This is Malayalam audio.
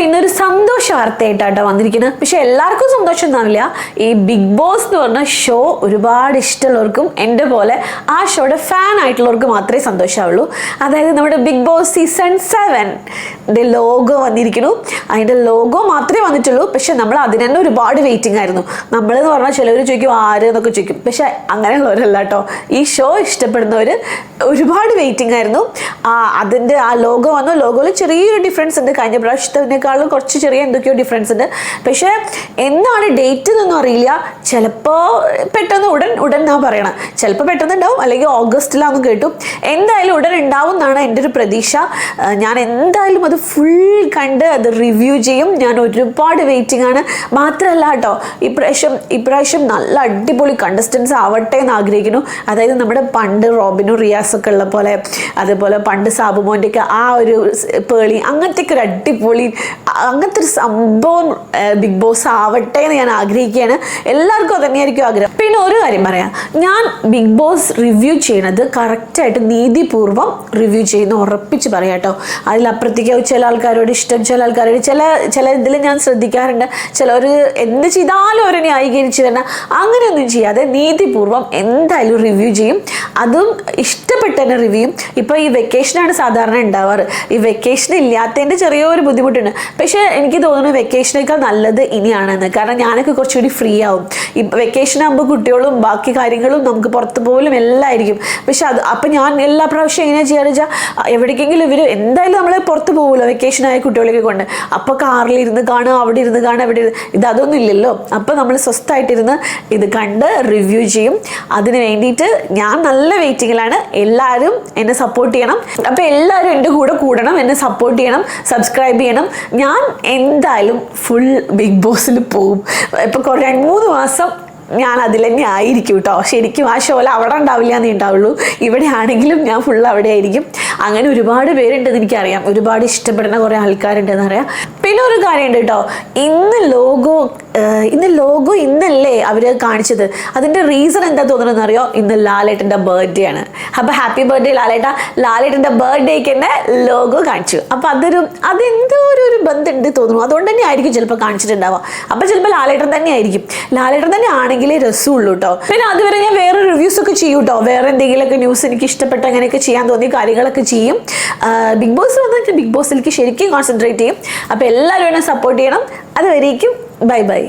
ഇന്നൊരു സന്തോഷ വാർത്തയായിട്ടാട്ടോ വന്നിരിക്കുന്നത്. പക്ഷെ എല്ലാവർക്കും സന്തോഷം ഉണ്ടാവില്ല. ഈ ബിഗ് ബോസ് എന്ന് പറഞ്ഞ ഷോ ഒരുപാട് ഇഷ്ടമുള്ളവർക്കും എൻ്റെ പോലെ ആ ഷോയുടെ ഫാൻ ആയിട്ടുള്ളവർക്ക് മാത്രമേ സന്തോഷമാവുള്ളൂ. അതായത് നമ്മുടെ ബിഗ് ബോസ് സീസൺ 7 ലോഗോ വന്നിരിക്കുന്നു. അതിൻ്റെ ലോഗോ മാത്രമേ വന്നിട്ടുള്ളൂ. പക്ഷെ നമ്മൾ അതിന് തന്നെ ഒരുപാട് വെയിറ്റിംഗ് ആയിരുന്നു. നമ്മളെന്ന് പറഞ്ഞാൽ ചിലവർ ചോദിക്കും ആര് എന്നൊക്കെ ചോദിക്കും. പക്ഷെ അങ്ങനെയുള്ളവരല്ല കേട്ടോ. ഈ ഷോ ഇഷ്ടപ്പെടുന്നവർ ഒരുപാട് വെയിറ്റിംഗ് ആയിരുന്നു. അതിൻ്റെ ആ ലോഗോ വന്നു. ലോഗോയിൽ ചെറിയൊരു ഡിഫറൻസ് ഉണ്ട്. കഴിഞ്ഞ പ്രാവശ്യത്തിനേക്കാളും കുറച്ച് ചെറിയ എന്തൊക്കെയോ ഡിഫറൻസ് ഉണ്ട്. പക്ഷേ എന്നാണ് ഡേറ്റ് എന്നൊന്നും അറിയില്ല. ചിലപ്പോൾ പെട്ടെന്ന് ഉടൻ ഞാൻ പറയണം. ചിലപ്പോൾ പെട്ടെന്ന് ഉണ്ടാവും, അല്ലെങ്കിൽ ഓഗസ്റ്റിലാണെന്ന് കേട്ടു. എന്തായാലും ഉടൻ ഉണ്ടാവും എന്നാണ് എൻ്റെ ഒരു പ്രതീക്ഷ. ഞാൻ എന്തായാലും അത് ഫുൾ കണ്ട് അത് റിവ്യൂ ചെയ്യും. ഞാൻ ഒരുപാട് വെയിറ്റിംഗ് ആണ്. മാത്രമല്ല കേട്ടോ, ഇപ്രാവശ്യം നല്ല അടിപൊളി കണ്ടസ്റ്റൻസ് ആവട്ടെ എന്ന് ആഗ്രഹിക്കുന്നു. അതായത് നമ്മുടെ പണ്ട് റോബിനും റിയാസൊക്കെ ഉള്ള പോലെ, അതുപോലെ പണ്ട് സാബുമോൻ്റെയൊക്കെ ആ ഒരു പേളി, അങ്ങനത്തെയൊക്കെ ഒരു അടിപൊളി അങ്ങനത്തെ ഒരു സംഭവം ബിഗ് ബോസ് ആവട്ടെ എന്ന് ഞാൻ ആഗ്രഹിക്കുകയാണ്. എല്ലാവർക്കും തന്നെയായിരിക്കും ആഗ്രഹം. പിന്നെ ഒരു കാര്യം പറയാം, ഞാൻ ബിഗ് ബോസ് റിവ്യൂ ചെയ്യണത് കറക്റ്റായിട്ട് നീതിപൂർവ്വം റിവ്യൂ ചെയ്യുന്ന ഉറപ്പിച്ച് പറയാം കേട്ടോ. അതിലപ്പുറത്തേക്ക് ചില ആൾക്കാരോട് ഇഷ്ടം, ചില ആൾക്കാരോട് ചില ഇതിൽ ഞാൻ ശ്രദ്ധിക്കാറുണ്ട്. ചിലർ എന്ത് ചെയ്താലും അവരെ ന്യായീകരിച്ച് തന്നെ അങ്ങനെയൊന്നും ചെയ്യാതെ നീതിപൂർവ്വം എന്തായാലും റിവ്യൂ ചെയ്യും. അതും ഇഷ്ടപ്പെട്ട് തന്നെ റിവ്യൂ ചെയ്യും. ഇപ്പോൾ ഈ വെക്കേഷനാണ് സാധാരണ ഉണ്ടാവാറ്. ഈ വെക്കേഷൻ ഇല്ലാത്തതിൻ്റെ ചെറിയൊരു ബുദ്ധിമുട്ടുണ്ട്. പക്ഷേ എനിക്ക് തോന്നുന്നു വെക്കേഷനേക്കാൾ നല്ലത് ഇനിയാണെന്ന്. കാരണം ഞാനൊക്കെ കുറച്ചുകൂടി ഫ്രീ ആവും. ഈ വെക്കേഷൻ ആകുമ്പോൾ കുട്ടികളും ബാക്കി കാര്യങ്ങളും നമുക്ക് പുറത്ത് പോലും എല്ലാം ആയിരിക്കും. പക്ഷെ അപ്പം ഞാൻ എല്ലാ പ്രാവശ്യം എങ്ങനെയാണ് ചെയ്യാന്ന് വെച്ചാൽ, എവിടേക്കെങ്കിലും ഇവർ എന്തായാലും നമ്മൾ പുറത്ത് പോകുമല്ലോ വെക്കേഷനായ കുട്ടികളൊക്കെ കൊണ്ട്. അപ്പോൾ കാറിലിരുന്ന് കാണുക, അവിടെ ഇരുന്ന് കാണുക, ഇവിടെ ഇതൊന്നും ഇല്ലല്ലോ. അപ്പോൾ നമ്മൾ സ്വസ്ഥമായിട്ടിരുന്ന് ഇത് കണ്ട് റിവ്യൂ ചെയ്യും. അതിന് വേണ്ടിയിട്ട് ഞാൻ നല്ല വെയിറ്റിങ്ങിലാണ്. എല്ലാവരും എന്നെ സപ്പോർട്ട് ചെയ്യണം. അപ്പോൾ എല്ലാവരും എൻ്റെ കൂടെ കൂടണം, എന്നെ സപ്പോർട്ട് ചെയ്യണം, സബ്സ്ക്രൈബ് ചെയ്യണം. ഞാൻ എന്തായാലും ഫുൾ ബിഗ് ബോസിൽ പോവും. ഇപ്പോൾ 2-3 മാസം ഞാൻ അതിൽ തന്നെ ആയിരിക്കും കേട്ടോ. ശരിക്കും ആ ഷോയിൽ അവിടെ ഉണ്ടാവില്ല എന്നേ ഉണ്ടാവുള്ളൂ. ഇവിടെ ആണെങ്കിലും ഞാൻ ഫുൾ അവിടെ ആയിരിക്കും. അങ്ങനെ ഒരുപാട് പേരുണ്ടെന്ന് എനിക്കറിയാം. ഒരുപാട് ഇഷ്ടപ്പെടുന്ന കുറേ ആൾക്കാരുണ്ടെന്ന് അറിയാം. പിന്നെ ഒരു കാര്യമുണ്ട് കേട്ടോ, ഇന്ന് ലോഗോ ഇന്നല്ലേ അവർ കാണിച്ചത്. അതിൻ്റെ റീസൺ എന്താ തോന്നുന്നതെന്ന് അറിയോ? ഇന്ന് ലാലേട്ടൻ്റെ ബർത്ത്ഡേ ആണ്. അപ്പോൾ ഹാപ്പി ബർത്ത്ഡേ ലാലേട്ട. ലാലേട്ടൻ്റെ ബർത്ത്ഡേക്ക് തന്നെ ലോഗോ കാണിച്ചു. അപ്പോൾ അതെന്തോ ഒരു ബന്ധമുണ്ട് തോന്നുന്നു. അതുകൊണ്ട് തന്നെ ആയിരിക്കും ചിലപ്പോൾ കാണിച്ചിട്ടുണ്ടാവുക. അപ്പോൾ ചിലപ്പോൾ ലാലേട്ടൻ തന്നെ ആയിരിക്കും. ലാലേട്ടൻ തന്നെ ആണെങ്കിലേ രസമുള്ളൂ കേട്ടോ. പിന്നെ അതുവരെ ഞാൻ വേറെ റിവ്യൂസ് ഒക്കെ ചെയ്യും കേട്ടോ. വേറെ എന്തെങ്കിലുമൊക്കെ ന്യൂസ് എനിക്ക് ഇഷ്ടപ്പെട്ട അങ്ങനെയൊക്കെ ചെയ്യാൻ തോന്നിയ കാര്യങ്ങളൊക്കെ ചെയ്യും. ബിഗ് ബോസ് വന്നിട്ട് ബിഗ് ബോസിലേക്ക് ശരിക്കും കോൺസെൻട്രേറ്റ് ചെയ്യും. അപ്പോൾ എല്ലാവരും എന്നെ സപ്പോർട്ട് ചെയ്യണം. അതുവരേക്കും ബൈ ബൈ.